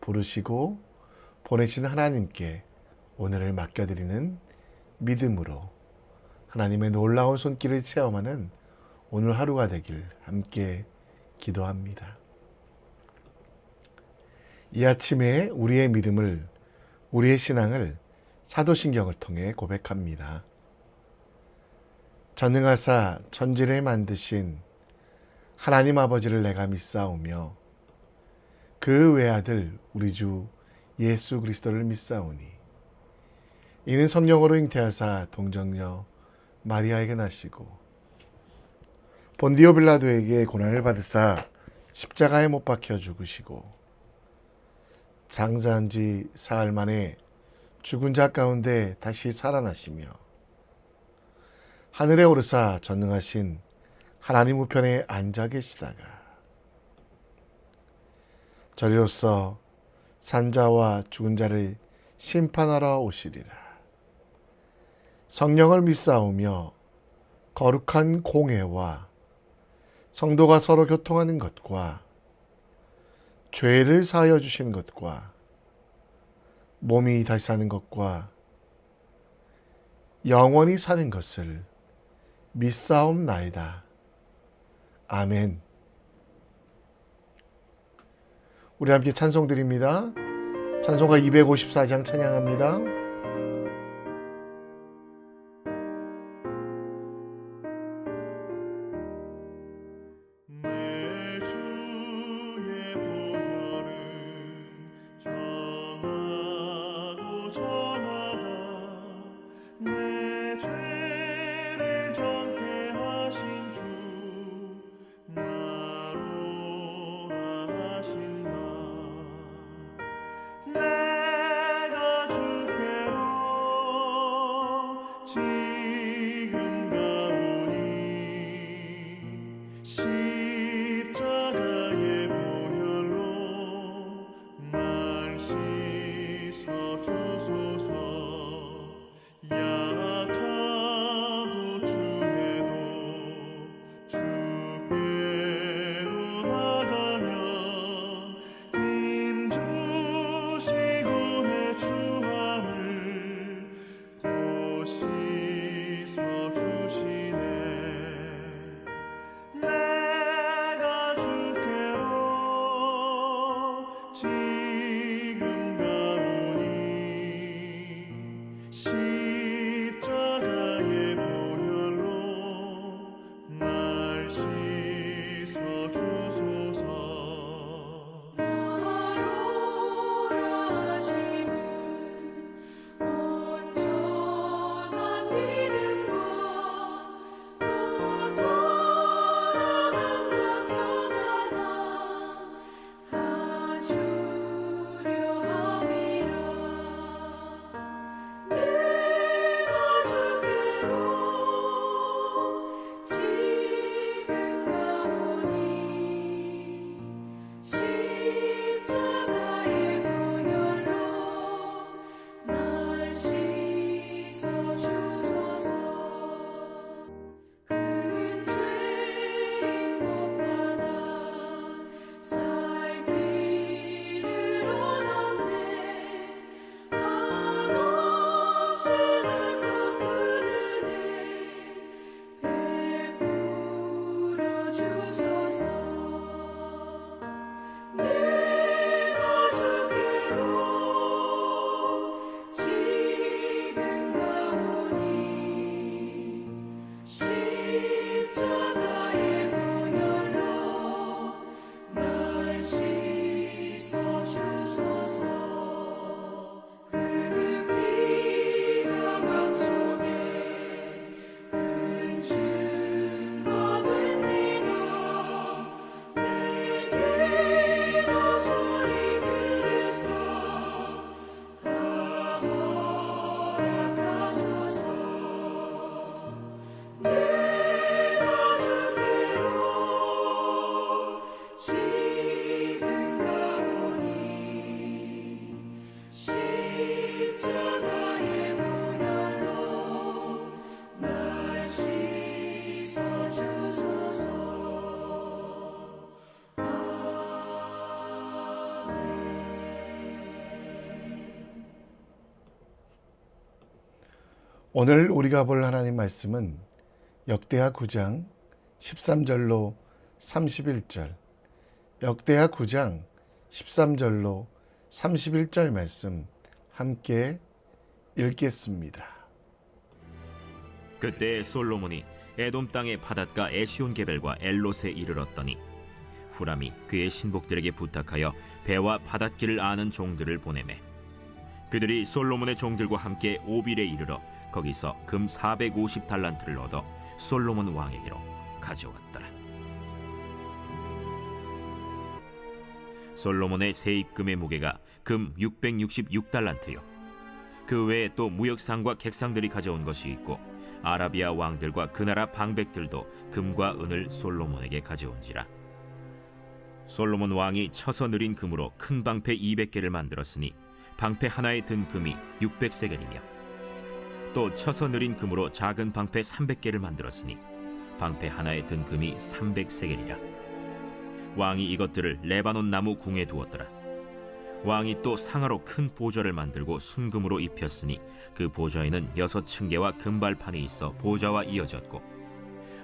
부르시고 보내신 하나님께 오늘을 맡겨드리는 믿음으로 하나님의 놀라운 손길을 체험하는 오늘 하루가 되길 함께 기도합니다. 이 아침에 우리의 믿음을, 우리의 신앙을 사도신경을 통해 고백합니다. 전능하사 천지를 만드신 하나님 아버지를 내가 믿사오며 그 외아들 우리 주 예수 그리스도를 믿사오니 이는 성령으로 잉태하사 동정녀 마리아에게 나시고 본디오 빌라도에게 고난을 받으사 십자가에 못 박혀 죽으시고 장사한 지 사흘 만에 죽은 자 가운데 다시 살아나시며 하늘에 오르사 전능하신 하나님 우편에 앉아 계시다가 저리로서 산자와 죽은 자를 심판하러 오시리라. 성령을 믿사오며 거룩한 공회와 성도가 서로 교통하는 것과 죄를 사하여 주시는 것과 몸이 다시 사는 것과 영원히 사는 것을 믿사옵나이다. 아멘. 우리 함께 찬송 드립니다. 찬송가 254장 찬양합니다. 오늘 우리가 볼 하나님 말씀은 역대하 9장 13절로 31절, 역대하 9장 13절로 31절 말씀 함께 읽겠습니다. 그때 솔로몬이 에돔 땅의 바닷가 에시온게벨과 엘롯에 이르렀더니 후람이 그의 신복들에게 부탁하여 배와 바닷길을 아는 종들을 보내매 그들이 솔로몬의 종들과 함께 오빌에 이르러 거기서 금 450달란트를 얻어 솔로몬 왕에게로 가져왔더라. 솔로몬의 세입금의 무게가 금 666달란트요 그 외에 또 무역상과 객상들이 가져온 것이 있고 아라비아 왕들과 그 나라 방백들도 금과 은을 솔로몬에게 가져온지라. 솔로몬 왕이 쳐서 느린 금으로 큰 방패 200개를 만들었으니 방패 하나에 든 금이 600세겔이며 또 쳐서 느린 금으로 작은 방패 300개를 만들었으니 방패 하나에 든 금이 300세겔이라. 왕이 이것들을 레바논 나무 궁에 두었더라. 왕이 또 상하로 큰 보좌를 만들고 순금으로 입혔으니 그 보좌에는 6층계와 금발판이 있어 보좌와 이어졌고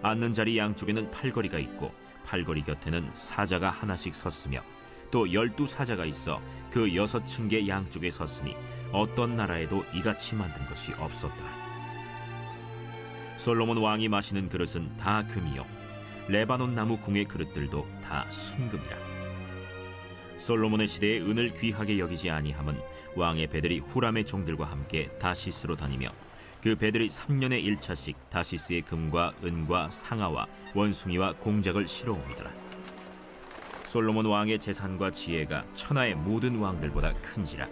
앉는 자리 양쪽에는 팔걸이가 있고 팔걸이 곁에는 사자가 하나씩 섰으며 또 12사자가 있어 그 6층계 양쪽에 섰으니 어떤 나라에도 이같이 만든 것이 없었더라. 솔로몬 왕이 마시는 그릇은 다 금이요 레바논 나무 궁의 그릇들도 다 순금이라. 솔로몬의 시대에 은을 귀하게 여기지 아니함은 왕의 배들이 후람의 종들과 함께 다시스로 다니며 그 배들이 3년에 1차씩 다시스의 금과 은과 상아와 원숭이와 공작을 실어옵니더라. 솔로몬 왕의 재산과 지혜가 천하의 모든 왕들보다 큰지라.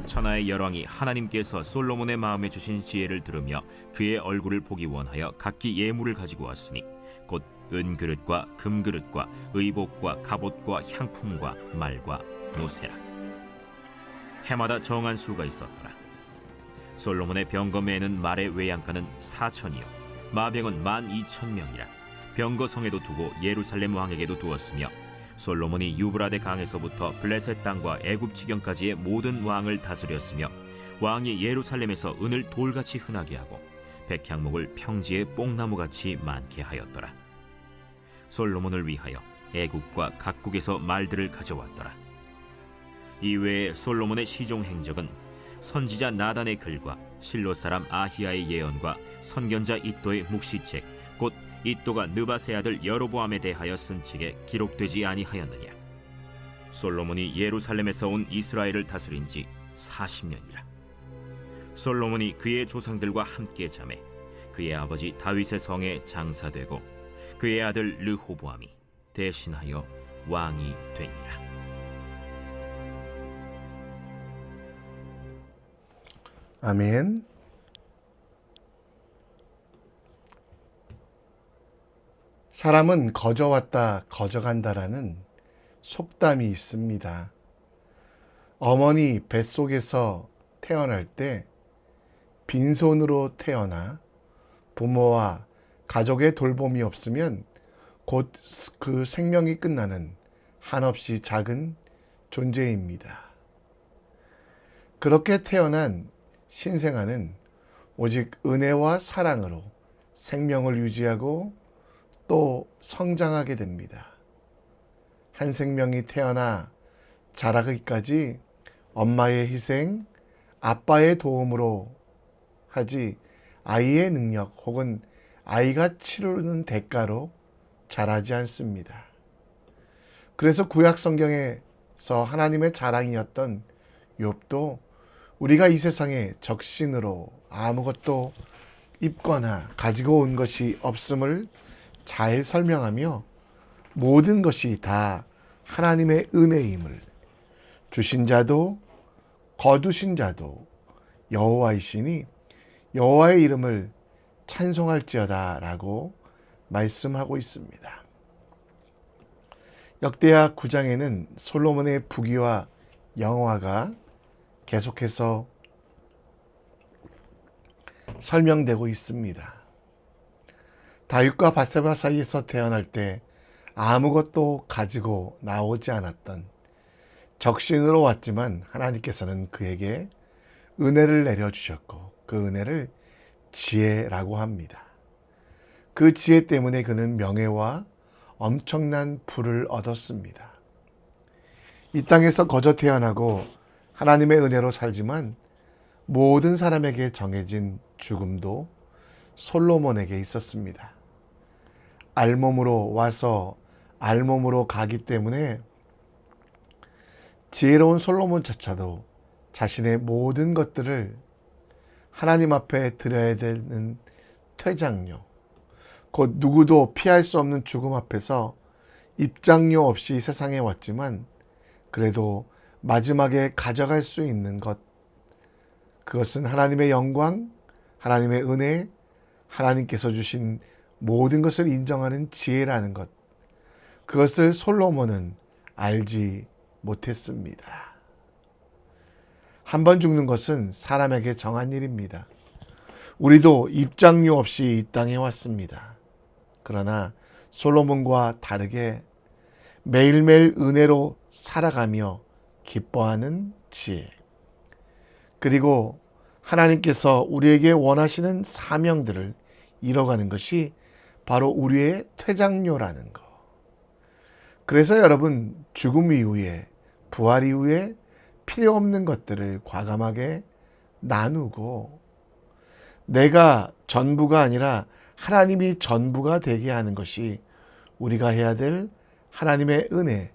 천하의 열왕이 하나님께서 솔로몬의 마음에 주신 지혜를 들으며 그의 얼굴을 보기 원하여 각기 예물을 가지고 왔으니 곧 은그릇과 금그릇과 의복과 갑옷과 향품과 말과 노새라. 해마다 정한 수가 있었더라. 솔로몬의 병거매에는 말의 외양간은 4천이요 마병은 12,000명이라. 병거성에도 두고 예루살렘 왕에게도 두었으며 솔로몬이 유브라데 강에서부터 블레셋 땅과 애굽 지경까지의 모든 왕을 다스렸으며 왕이 예루살렘에서 은을 돌같이 흔하게 하고 백향목을 평지에 뽕나무같이 많게 하였더라. 솔로몬을 위하여 애국과 각국에서 말들을 가져왔더라. 이외에 솔로몬의 시종 행적은 선지자 나단의 글과 실로 사람 아히야의 예언과 선견자 이도의 묵시책 곧 이도가 느바세 아들 여로보암에 대하여 쓴 책에 기록되지 아니하였느냐. 솔로몬이 예루살렘에서 온 이스라엘을 다스린 지 40년이라. 솔로몬이 그의 조상들과 함께 자매 그의 아버지 다윗의 성에 장사되고 그의 아들 르호보암이 대신하여 왕이 되니라. 아멘. 사람은 거저왔다 거저간다라는 속담이 있습니다. 어머니 뱃속에서 태어날 때 빈손으로 태어나 부모와 가족의 돌봄이 없으면 곧 그 생명이 끝나는 한없이 작은 존재입니다. 그렇게 태어난 신생아는 오직 은혜와 사랑으로 생명을 유지하고 또 성장하게 됩니다. 한 생명이 태어나 자라기까지 엄마의 희생, 아빠의 도움으로 하지 아이의 능력 혹은 아이가 치르는 대가로 자라지 않습니다. 그래서 구약 성경에서 하나님의 자랑이었던 욥도 우리가 이 세상에 적신으로 아무것도 입거나 가지고 온 것이 없음을 잘 설명하며 모든 것이 다 하나님의 은혜임을, 주신 자도 거두신 자도 여호와이시니 여호와의 이름을 찬송할지어다 라고 말씀하고 있습니다. 역대하 9장에는 솔로몬의 부귀와 영화가 계속해서 설명되고 있습니다. 다윗과 밧세바 사이에서 태어날 때 아무것도 가지고 나오지 않았던 적신으로 왔지만 하나님께서는 그에게 은혜를 내려주셨고 그 은혜를 지혜라고 합니다. 그 지혜 때문에 그는 명예와 엄청난 부를 얻었습니다. 이 땅에서 거저 태어나고 하나님의 은혜로 살지만 모든 사람에게 정해진 죽음도 솔로몬에게 있었습니다. 알몸으로 와서 알몸으로 가기 때문에 지혜로운 솔로몬조차도 자신의 모든 것들을 하나님 앞에 드려야 되는 퇴장료, 곧 누구도 피할 수 없는 죽음 앞에서 입장료 없이 세상에 왔지만 그래도 마지막에 가져갈 수 있는 것, 그것은 하나님의 영광, 하나님의 은혜, 하나님께서 주신 모든 것을 인정하는 지혜라는 것, 그것을 솔로몬은 알지 못했습니다. 한 번 죽는 것은 사람에게 정한 일입니다. 우리도 입장료 없이 이 땅에 왔습니다. 그러나 솔로몬과 다르게 매일매일 은혜로 살아가며 기뻐하는 지혜, 그리고 하나님께서 우리에게 원하시는 사명들을 이뤄가는 것이 바로 우리의 퇴장료라는 것. 그래서 여러분, 죽음 이후에, 부활 이후에 필요 없는 것들을 과감하게 나누고 내가 전부가 아니라 하나님이 전부가 되게 하는 것이 우리가 해야 될 하나님의 은혜,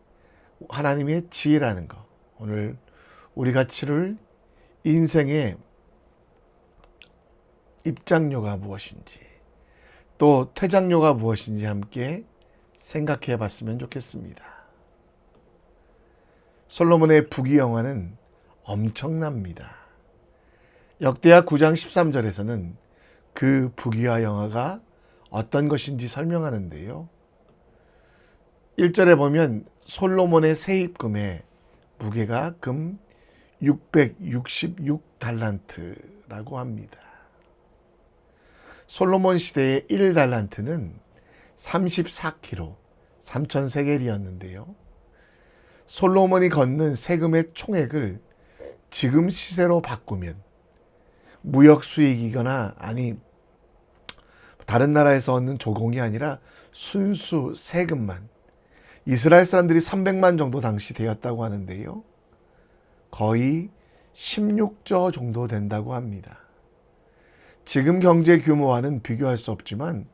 하나님의 지혜라는 것. 오늘 우리가 치를 인생의 입장료가 무엇인지, 또 퇴장료가 무엇인지 함께 생각해 봤으면 좋겠습니다. 솔로몬의 부귀영화는 엄청납니다. 역대하 9장 13절에서는 그 부귀와 영화가 어떤 것인지 설명하는데요. 1절에 보면 솔로몬의 세입금의 무게가 금 666달란트라고 합니다. 솔로몬 시대의 1달란트는 34kg, 3,000세겔이었는데요. 솔로몬이 걷는 세금의 총액을 지금 시세로 바꾸면 무역 수익이거나 아니 다른 나라에서 얻는 조공이 아니라 순수 세금만 이스라엘 사람들이 300만 정도 당시 되었다고 하는데요. 거의 16조 정도 된다고 합니다. 지금 경제 규모와는 비교할 수 없지만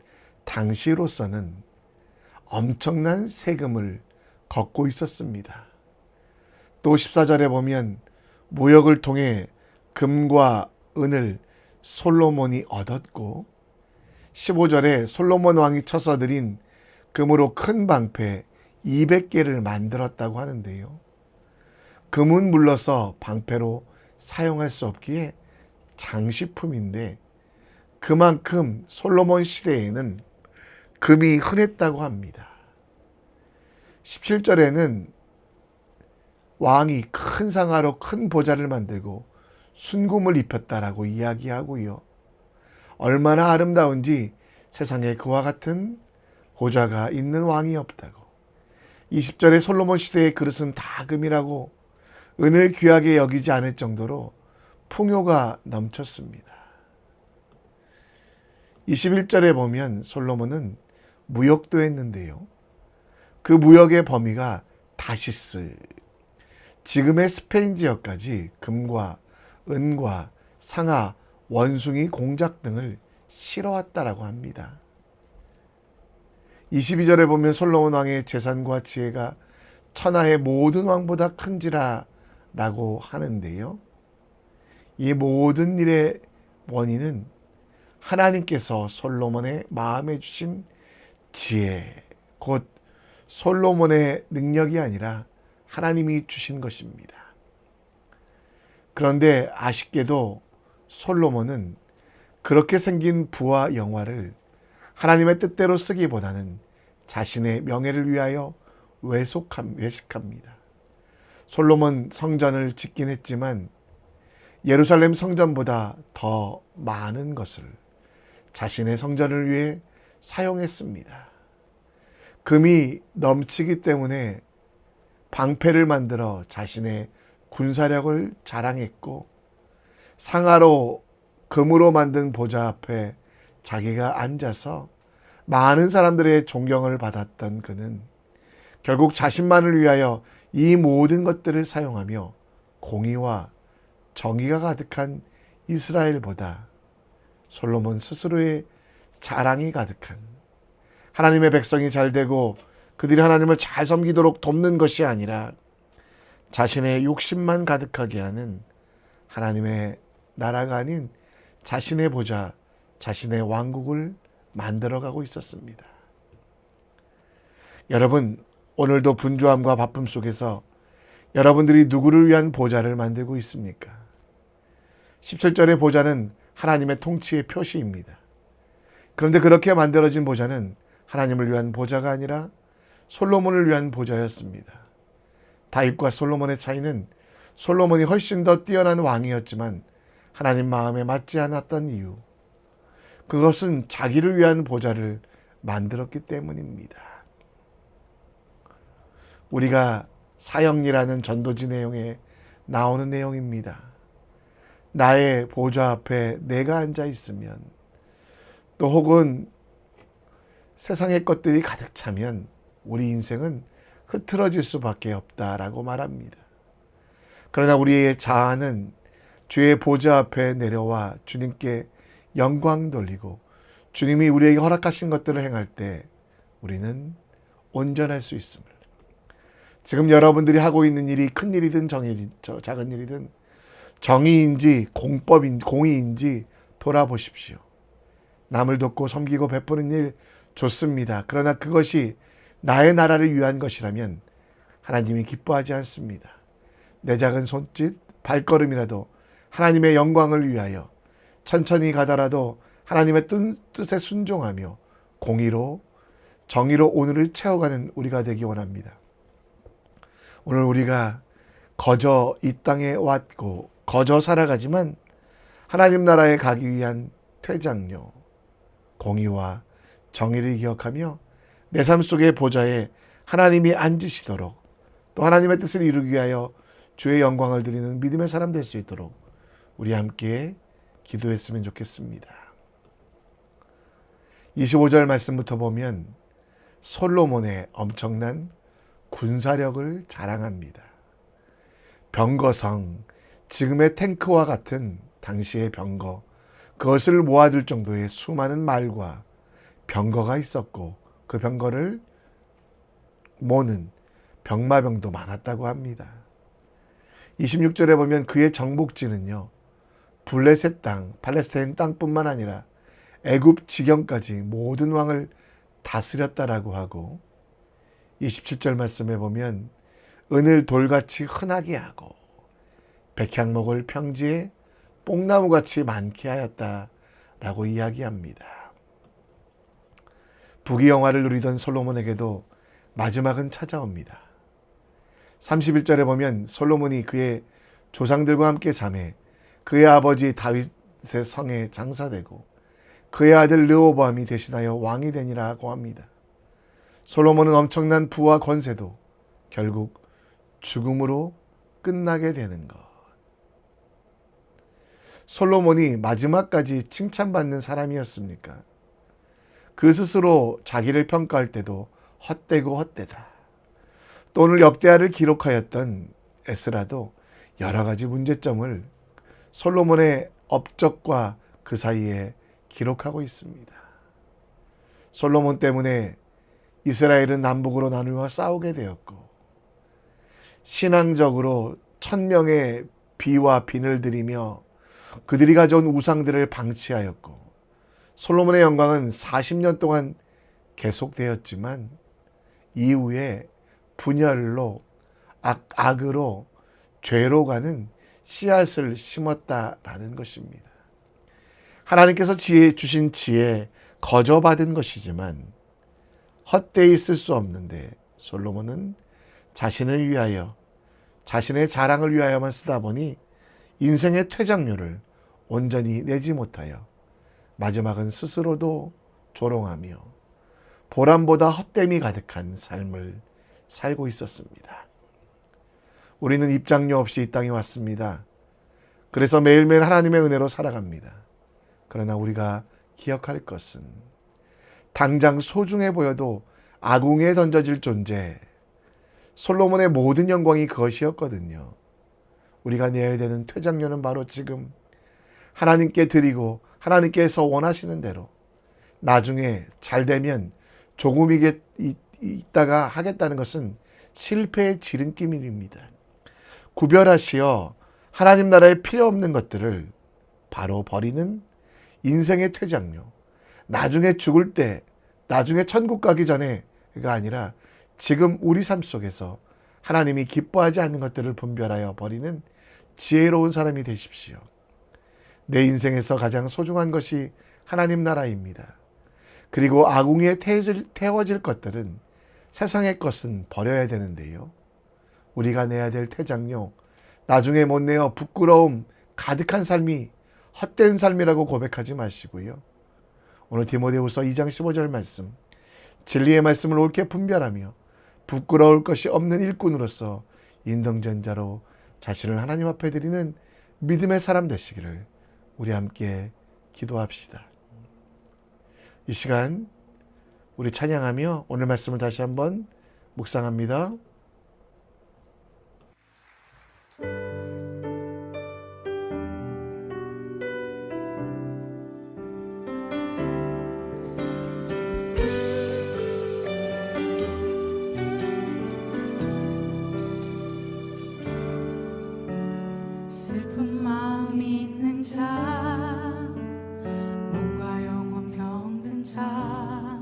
당시로서는 엄청난 세금을 걷고 있었습니다. 또 14절에 보면 무역을 통해 금과 은을 솔로몬이 얻었고 15절에 솔로몬 왕이 쳐서 드린 금으로 큰 방패 200개를 만들었다고 하는데요. 금은 물러서 방패로 사용할 수 없기에 장식품인데 그만큼 솔로몬 시대에는 금이 흔했다고 합니다. 17절에는 왕이 큰 상아로 큰 보좌를 만들고 순금을 입혔다라고 이야기하고요. 얼마나 아름다운지 세상에 그와 같은 보좌가 있는 왕이 없다고. 20절에 솔로몬 시대의 그릇은 다 금이라고 은을 귀하게 여기지 않을 정도로 풍요가 넘쳤습니다. 21절에 보면 솔로몬은 무역도 했는데요. 그 무역의 범위가 다시스, 지금의 스페인 지역까지 금과 은과 상아, 원숭이 공작 등을 실어왔다라고 합니다. 22절에 보면 솔로몬 왕의 재산과 지혜가 천하의 모든 왕보다 큰지라 라고 하는데요. 이 모든 일의 원인은 하나님께서 솔로몬의 마음에 주신 지혜, 곧 솔로몬의 능력이 아니라 하나님이 주신 것입니다. 그런데 아쉽게도 솔로몬은 그렇게 생긴 부와 영화를 하나님의 뜻대로 쓰기보다는 자신의 명예를 위하여 외식합니다. 솔로몬 성전을 짓긴 했지만 예루살렘 성전보다 더 많은 것을 자신의 성전을 위해 사용했습니다. 금이 넘치기 때문에 방패를 만들어 자신의 군사력을 자랑했고 상아로 금으로 만든 보좌 앞에 자기가 앉아서 많은 사람들의 존경을 받았던 그는 결국 자신만을 위하여 이 모든 것들을 사용하며 공의와 정의가 가득한 이스라엘보다 솔로몬 스스로의 자랑이 가득한 하나님의 백성이 잘 되고 그들이 하나님을 잘 섬기도록 돕는 것이 아니라 자신의 욕심만 가득하게 하는 하나님의 나라가 아닌 자신의 보좌, 자신의 왕국을 만들어가고 있었습니다. 여러분, 오늘도 분주함과 바쁨 속에서 여러분들이 누구를 위한 보좌를 만들고 있습니까? 17절의 보좌는 하나님의 통치의 표시입니다. 그런데 그렇게 만들어진 보좌는 하나님을 위한 보좌가 아니라 솔로몬을 위한 보좌였습니다. 다윗과 솔로몬의 차이는 솔로몬이 훨씬 더 뛰어난 왕이었지만 하나님 마음에 맞지 않았던 이유, 그것은 자기를 위한 보좌를 만들었기 때문입니다. 우리가 사형리라는 전도지 내용에 나오는 내용입니다. 나의 보좌 앞에 내가 앉아 있으면, 또 혹은 세상의 것들이 가득 차면 우리 인생은 흐트러질 수밖에 없다라고 말합니다. 그러나 우리의 자아는 주의 보좌 앞에 내려와 주님께 영광 돌리고 주님이 우리에게 허락하신 것들을 행할 때 우리는 온전할 수 있습니다. 지금 여러분들이 하고 있는 일이 큰 일이든 작은 일이든 정의인지 공의인지 돌아보십시오. 남을 돕고 섬기고 베푸는 일 좋습니다. 그러나 그것이 나의 나라를 위한 것이라면 하나님이 기뻐하지 않습니다. 내 작은 손짓, 발걸음이라도 하나님의 영광을 위하여 천천히 가더라도 하나님의 뜻에 순종하며 공의로 정의로 오늘을 채워가는 우리가 되기 원합니다. 오늘 우리가 거저 이 땅에 왔고 거저 살아가지만 하나님 나라에 가기 위한 퇴장료, 공의와 정의를 기억하며 내 삶 속의 보좌에 하나님이 앉으시도록, 또 하나님의 뜻을 이루기 위하여 주의 영광을 드리는 믿음의 사람 될 수 있도록 우리 함께 기도했으면 좋겠습니다. 25절 말씀부터 보면 솔로몬의 엄청난 군사력을 자랑합니다. 병거성, 지금의 탱크와 같은 당시의 병거, 그것을 모아둘 정도의 수많은 말과 병거가 있었고 그 병거를 모는 병마병도 많았다고 합니다. 26절에 보면 그의 정복지는요, 블레셋 땅, 팔레스타인 땅뿐만 아니라 애굽 지경까지 모든 왕을 다스렸다라고 하고, 27절 말씀에 보면 은을 돌같이 흔하게 하고 백향목을 평지에 뽕나무같이 많게 하였다라고 이야기합니다. 부귀영화를 누리던 솔로몬에게도 마지막은 찾아옵니다. 31절에 보면 솔로몬이 그의 조상들과 함께 잠에 그의 아버지 다윗의 성에 장사되고 그의 아들 르호보암이 대신하여 왕이 되니라고 합니다. 솔로몬은 엄청난 부와 권세도 결국 죽음으로 끝나게 되는 것. 솔로몬이 마지막까지 칭찬받는 사람이었습니까? 그 스스로 자기를 평가할 때도 헛되고 헛되다. 또 오늘 역대하를 기록하였던 에스라도 여러 가지 문제점을 솔로몬의 업적과 그 사이에 기록하고 있습니다. 솔로몬 때문에 이스라엘은 남북으로 나누어 싸우게 되었고, 신앙적으로 1000명의 비와 빈을 들이며 그들이 가져온 우상들을 방치하였고, 솔로몬의 영광은 40년 동안 계속되었지만 이후에 분열로 악으로 죄로 가는 씨앗을 심었다라는 것입니다. 하나님께서 주신 지혜 거저 받은 것이지만 헛되이 쓸 수 없는데 솔로몬은 자신을 위하여, 자신의 자랑을 위하여만 쓰다 보니 인생의 퇴장료를 온전히 내지 못하여 마지막은 스스로도 조롱하며 보람보다 헛됨이 가득한 삶을 살고 있었습니다. 우리는 입장료 없이 이 땅에 왔습니다. 그래서 매일매일 하나님의 은혜로 살아갑니다. 그러나 우리가 기억할 것은 당장 소중해 보여도 아궁이에 던져질 존재, 솔로몬의 모든 영광이 그것이었거든요. 우리가 내야 되는 퇴장료는 바로 지금 하나님께 드리고 하나님께서 원하시는 대로 나중에 잘 되면 조금 있다가 하겠다는 것은 실패의 지름길입니다. 구별하시어 하나님 나라에 필요 없는 것들을 바로 버리는 인생의 퇴장료. 나중에 죽을 때, 나중에 천국 가기 전에가 아니라 지금 우리 삶 속에서 하나님이 기뻐하지 않는 것들을 분별하여 버리는 지혜로운 사람이 되십시오. 내 인생에서 가장 소중한 것이 하나님 나라입니다. 그리고 아궁이에 태워질 것들은 세상의 것은 버려야 되는데요. 우리가 내야 될 퇴장료, 나중에 못 내어 부끄러움 가득한 삶이 헛된 삶이라고 고백하지 마시고요. 오늘 디모데후서 2장 15절 말씀, 진리의 말씀을 옳게 분별하며 부끄러울 것이 없는 일꾼으로서 인정된 자로 자신을 하나님 앞에 드리는 믿음의 사람 되시기를 우리 함께 기도합시다. 이 시간 우리 찬양하며 오늘 말씀을 다시 한번 묵상합니다. 슬픈 마음 있는 자, 몸과 영혼 병든 자,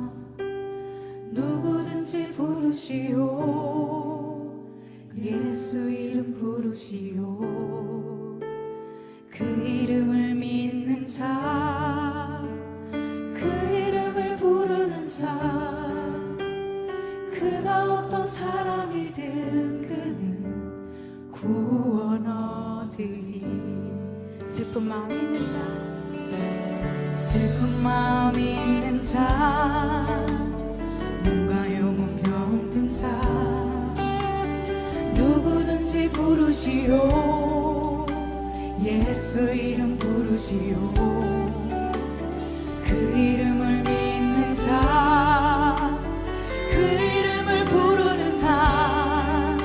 누구든지 부르시오. 예수 이름 부르시오. 그 이름을 믿는 자, 그 이름을 부르는 자, 그가 어떤 사람이든 그는 구원 얻으리. 슬픈 마음 있는 자, 슬픈 마음 있는 자, 몸과 영혼 병든 자, 누구든지 부르시오. 예수 이름 부르시오. 그 이름을 믿는 자, 그 이름을 부르는 자,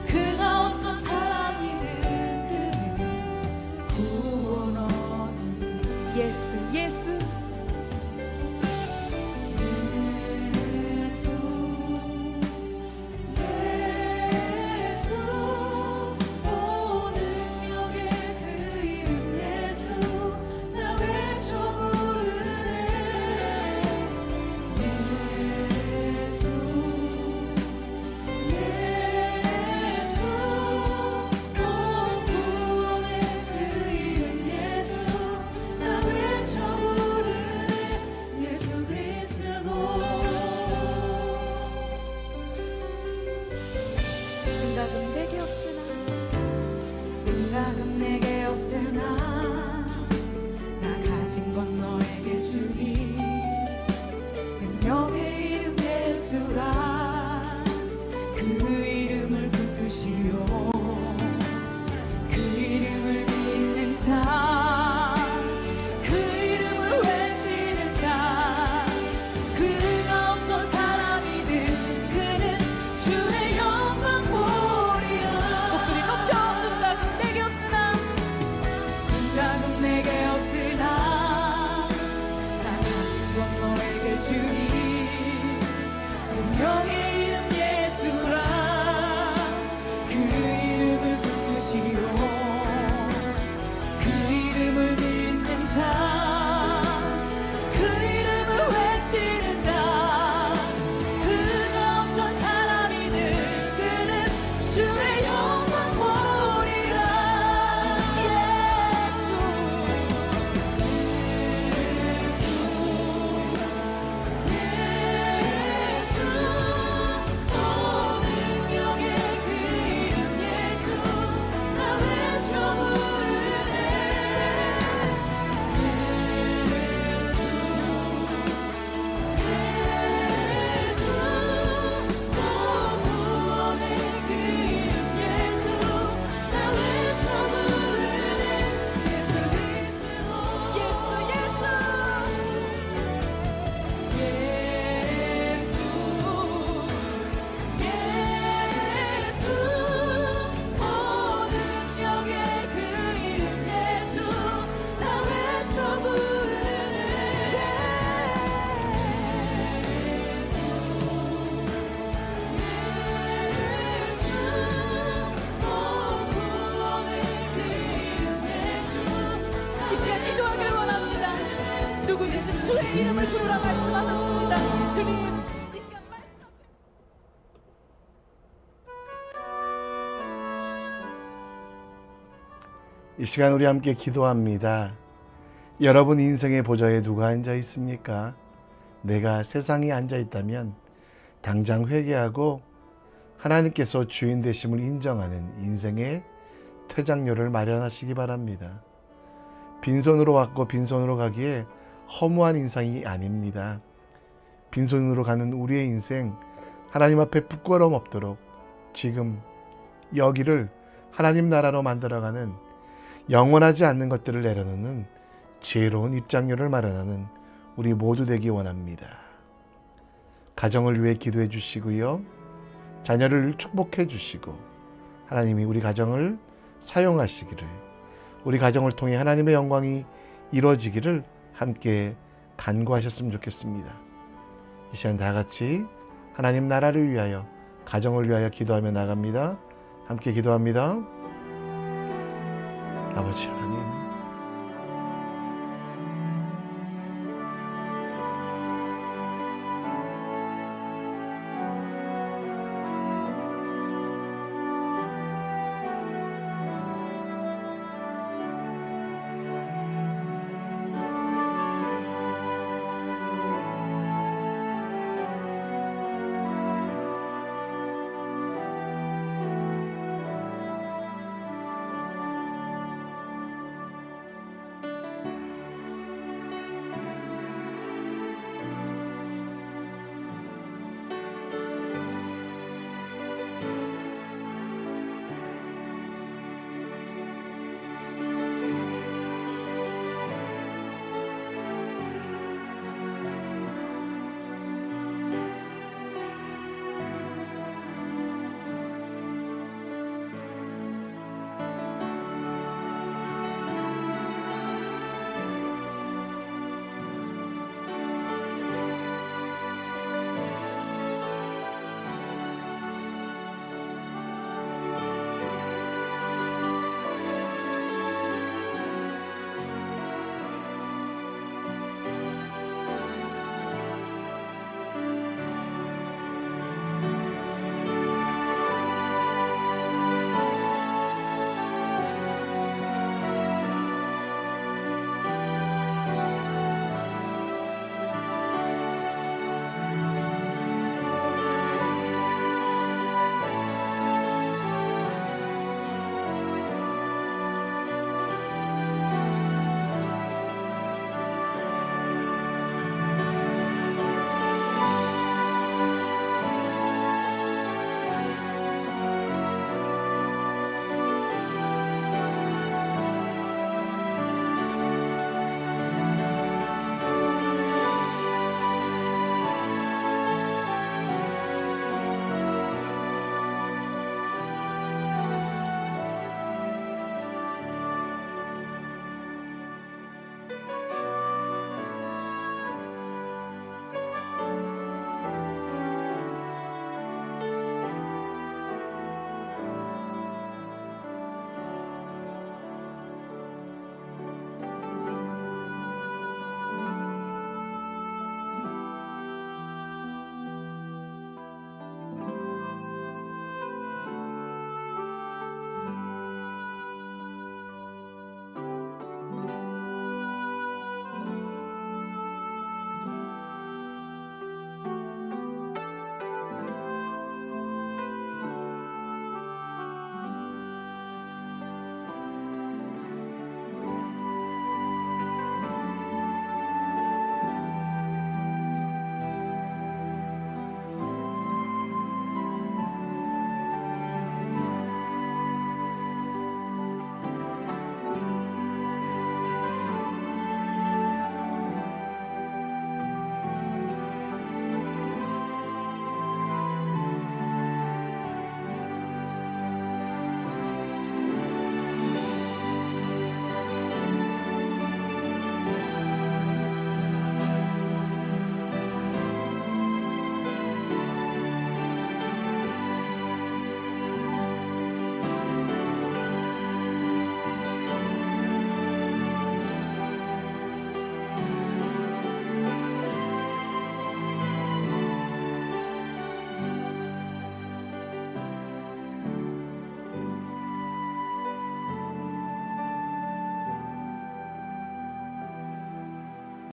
그가 어떤 사람이든 그는 구원 얻으리. 예수 예수 생각은 내게 없으나 나 가진 건 너에게 주니 능력의 이름 예수라. 그 이름을 붙드시오. 그 이름을 믿는 자, 그 이름을 외치는 자, 그가 어떤 사람이든 그는 주의 영광 보리라. 목소리 높여. 응답은 내게 없으나 나 이름을 부르라 말씀하셨습니다. 주님 이 시간 말씀 이 시간 우리 함께 기도합니다. 여러분 인생의 보좌에 누가 앉아 있습니까? 내가 세상에 앉아 있다면 당장 회개하고 하나님께서 주인 되심을 인정하는 인생의 퇴장료를 마련하시기 바랍니다. 빈손으로 왔고 빈손으로 가기에 허무한 인생이 아닙니다. 빈손으로 가는 우리의 인생 하나님 앞에 부끄러움 없도록 지금 여기를 하나님 나라로 만들어가는 영원하지 않는 것들을 내려놓는 지혜로운 입장료를 마련하는 우리 모두 되기 원합니다. 가정을 위해 기도해 주시고요. 자녀를 축복해 주시고 하나님이 우리 가정을 사용하시기를, 우리 가정을 통해 하나님의 영광이 이루어지기를 함께 간구하셨으면 좋겠습니다. 이 시간 다 같이 하나님 나라를 위하여, 가정을 위하여 기도하며 나갑니다. 함께 기도합니다. 아버지 하나님,